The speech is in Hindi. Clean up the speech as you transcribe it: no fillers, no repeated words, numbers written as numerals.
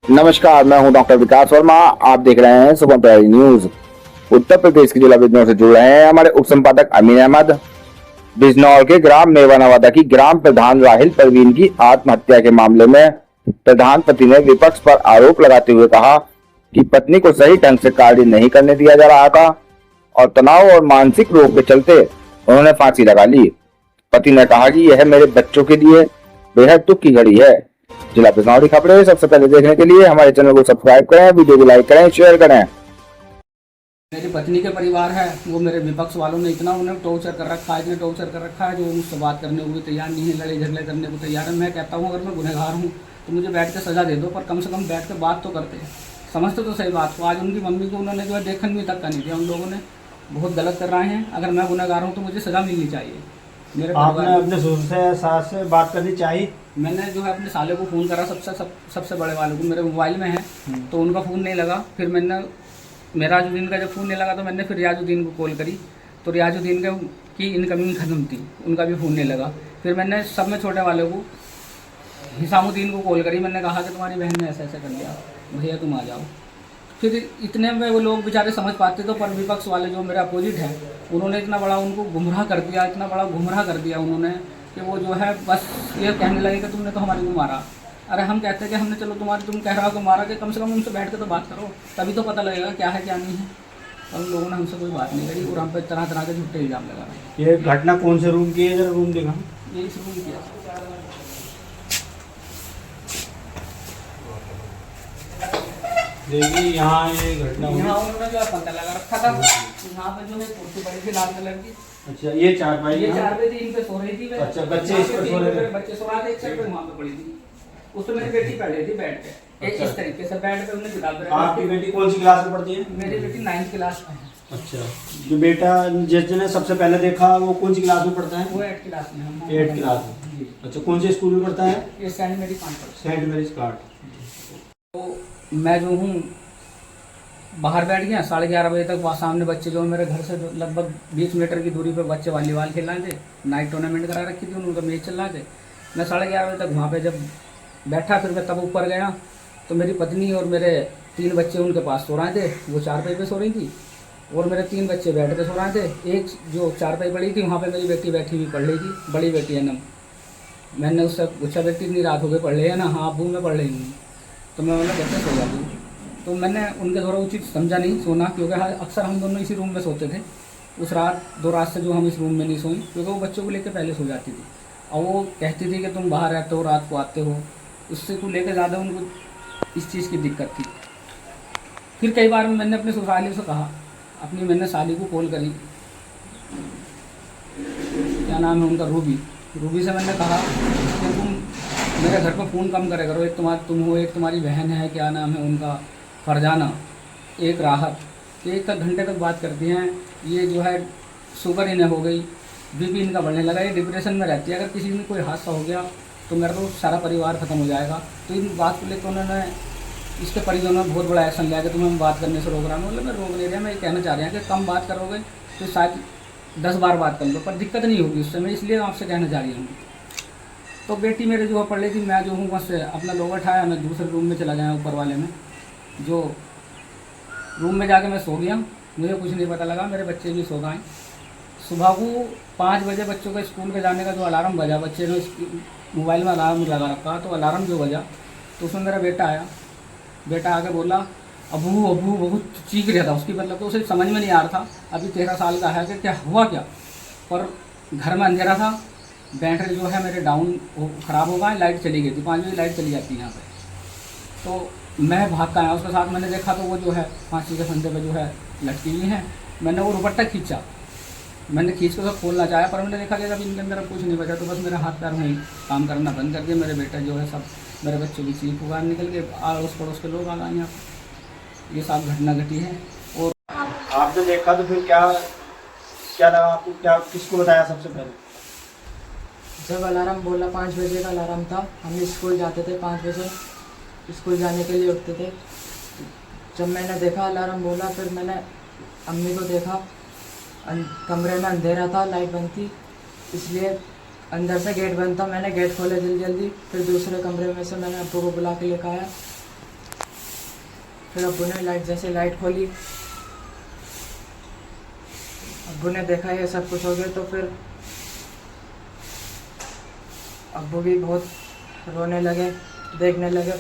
नमस्कार, मैं हूं डॉक्टर विकास वर्मा। आप देख रहे हैं सुबह प्रहरी न्यूज। उत्तर प्रदेश के जिला बिजनौर से जुड़ रहे हैं हमारे उप संपादक अमीन अहमद। बिजनौर के ग्राम मेवानवादा की ग्राम प्रधान राहिल परवीन की आत्महत्या के मामले में प्रधान पति ने विपक्ष पर आरोप लगाते हुए कहा कि पत्नी को सही ढंग से कार्य नहीं करने दिया जा रहा था और तनाव और मानसिक रोग के चलते उन्होंने फांसी लगा ली। पति ने कहा कि यह मेरे बच्चों के लिए बेहद दुख की घड़ी है। जिला बिजनौर की खबरें सबसे पहले देखने के लिए हमारे चैनल को सब्सक्राइब करें, वीडियो को लाइक करें, शेयर करें। मेरी पत्नी के परिवार है वो मेरे विपक्ष वालों ने इतना उन्हें टॉर्चर कर रखा है, इतने टॉर्चर कर रखा है जो मुझसे बात करने को भी तैयार नहीं है, लड़ाई झगड़े करने को तैयार है। मैं कहता हूँ अगर मैं गुनहगार हूँ तो मुझे बैठ के सजा दे दो, पर कम से कम बैठ के बात तो करते हैं, समझते तो सही बात को। आज उनकी मम्मी को उन्होंने जो है देखने भी तक का नहीं दिया। उन लोगों ने बहुत गलत कर रहे हैं। अगर मैं गुनहगार हूँ तो मुझे सजा मिलनी चाहिए। मेरे आपने अपने ससुर से सास से बात करनी चाहिए। मैंने जो है अपने साले को फ़ोन करा, सबसे बड़े वाले को, मेरे मोबाइल में है तो उनका फ़ोन नहीं लगा। फिर मैंने मेराजुद्दीन का जब फ़ोन नहीं लगा तो मैंने फिर रियाजुद्दीन को कॉल करी तो रियाजुद्दीन की इनकमिंग ख़त्म थी, उनका भी फ़ोन नहीं लगा। फिर मैंने सब में छोटे वाले को हिसामुद्दीन को कॉल करी। मैंने कहा कि तुम्हारी बहन ने ऐसा ऐसा कर दिया, भैया तुम आ जाओ। फिर इतने में वो लोग बेचारे समझ पाते तो, पर विपक्ष वाले जो मेरे अपोजिट है उन्होंने इतना बड़ा उनको गुमराह कर दिया, इतना बड़ा गुमराह कर दिया उन्होंने कि वो जो है बस ये कहने लगे कि तुमने तो हमारी को मारा। अरे हम कहते हैं कि हमने चलो तुम कह रहा हो कि मारा, कि कम से कम उनसे बैठ के तो बात करो, तभी तो पता लगेगा क्या है क्या नहीं है। और उन लोगों ने हमसे कोई बात नहीं करी और हम पे तरह तरह के झूठे इल्जाम लगा रहे हैं। ये घटना कौन से रूम की है, जरा रूम दिखा। ये इस रूम किया देखिए यहाँ ये घटना हुई। यहाँ उन्होंने जो है पंखा लगा रखा था, यहाँ पे जो है कुर्सी पड़ी थी लाल कलर की। अच्छा, ये चारपाई ये चारपाई थी, इन पे सो रही थी। अच्छा, बच्चे इस पर सो रहे थे। बच्चे सो रहे थे, एक साइड पे वहाँ पे पड़ी थी। उस पे मेरी बेटी पढ़ रही थी बैठ के, अच्छा। इस तरीके से बैठ के उन्हें किताब रखी। आपकी बेटी कौन सी क्लास में पढ़ती है? मेरी बेटी 9th क्लास में है। अच्छा, जो बेटा जिसने सबसे पहले देखा वो कौन सी क्लास में पढ़ता है? वो 8th क्लास में है। 8th क्लास में। अच्छा, कौन से स्कूल में पढ़ता है? ये सेंट मेरी कानपुर। Saint Mary's card. तो मैं जो हूँ बाहर बैठ गया 11:30 बजे तक। वहाँ सामने बच्चे जो मेरे घर से लगभग 20 मीटर की दूरी पर बच्चे वॉलीबॉल खेल रहे थे, नाइट टूर्नामेंट करा रखी थी, उनका मैच चल रहा थे। मैं 11:30 बजे तक वहाँ पे जब बैठा, फिर मैं तब ऊपर गया तो मेरी पत्नी और मेरे 3 बच्चे उनके पास सो रहे थे। वो चारपाई पे सो रही थी और मेरे 3 बच्चे बेड पे सो रहे थे। एक जो चारपाई पड़ी थी वहाँ पे मेरी बेटी बैठी हुई पढ़ रही थी, बड़ी बेटी है ना। मैंने उससे पूछा बेटी इतनी रात हो गई पढ़ रही है ना? हाँ अबू मैं पढ़ रही हूँ। तो मैं बोला बच्चे सो जाती हूँ। तो मैंने उनके द्वारा उचित समझा नहीं सोना, क्योंकि अक्सर हम दोनों इसी रूम में सोते थे। उस रात 2 रात से जो हम इस रूम में नहीं सोई, क्योंकि वो बच्चों को लेकर पहले सो जाती थी और वो कहती थी कि तुम बाहर रहते हो, रात को आते हो, उससे को लेकर ज़्यादा उनको इस चीज़ की दिक्कत थी। फिर कई बार मैंने अपने ससुराली से कहा, मैंने साली को कॉल करी, क्या नाम है उनका, रूबी से मैंने कहा कि तुम मेरे घर पर फ़ोन कम करे करो। एक तुम हो, एक तुम्हारी बहन है, क्या नाम है उनका, फरजाना, एक राहत, 1 घंटे तक बात करती हैं। ये जो है शुगर इन्हें हो गई, बीपी इनका बढ़ने लगा, ये डिप्रेशन में रहती है। अगर किसी में कोई हादसा हो गया तो मेरा तो सारा परिवार ख़त्म हो जाएगा। तो इन बात को लेकर उन्होंने इसके परिजनों ने बहुत बड़ा एक्शन लिया कि तुम्हें बात करने से रोक रहा हूँ। मतलब मैं रोक नहीं रहा, मैं ये कहना चाह रहा हूँ कि कम बात करोगे तो शायद 10 बार बात कर लो, पर दिक्कत नहीं होगी उससे। मैं इसलिए आपसे कहना चाह रही हूँ। तो बेटी मेरे जो पढ़ रही थी, मैं जो हूँ बस अपना लोग उठाया, मैं दूसरे रूम में चला गया, ऊपर वाले में। जो रूम में जाके मैं सो गया, मुझे कुछ नहीं पता लगा, मेरे बच्चे भी सो गए। सुबह को 5 बजे बच्चों के स्कूल के जाने का जो अलार्म बजा, बच्चे ने मोबाइल में अलार्म लगा रखा, तो अलार्म जो बजा तो उसमें मेरा बेटा आया। बेटा आके बोला अबू अबू, बहुत चीख रहा था उसकी, मतलब तो उसे समझ में नहीं आ रहा था, अभी 13 साल का है कि क्या हुआ क्या। पर घर में अंधेरा था, बैटरी जो है मेरे डाउन ख़राब हो गए, लाइट चली गई थी, 5 बजे लाइट चली जाती है यहाँ पे। तो मैं भाग कर आया उसके साथ। मैंने देखा तो वो जो है फांसी के फंदे पे जो है लटकी हुई है। मैंने वो दुपट्टा खींचा, मैंने खींच कर खोलना चाहा, पर मैंने देखा कि जब इनके अंदर कुछ नहीं बचा, तो बस मेरा हाथ पैर में काम करना बंद कर दिया। मेरे बेटा जो है सब, मेरे बच्चों की चीख पुकार निकल के आस पड़ोस के लोग आ गए यहाँ। ये सब घटना घटी है। और आपने देखा तो फिर क्या लगा आपको, क्या किसको बताया सबसे पहले? जब अलार्म बोला, 5 बजे का अलार्म था, हम स्कूल जाते थे, 5 बजे स्कूल जाने के लिए उठते थे। जब मैंने देखा अलार्म बोला, फिर मैंने अम्मी को देखा, कमरे में अंधेरा था, लाइट बंद थी, इसलिए अंदर से गेट बंद था, मैंने गेट खोले जल्दी जल्दी। फिर दूसरे कमरे में से मैंने अब्बू को बुला के लेकर आया। फिर अब्बू ने जैसे लाइट खोली, अब्बू ने देखा ये सब कुछ हो गया, तो फिर अब्बू भी बहुत रोने लगे, देखने लगे।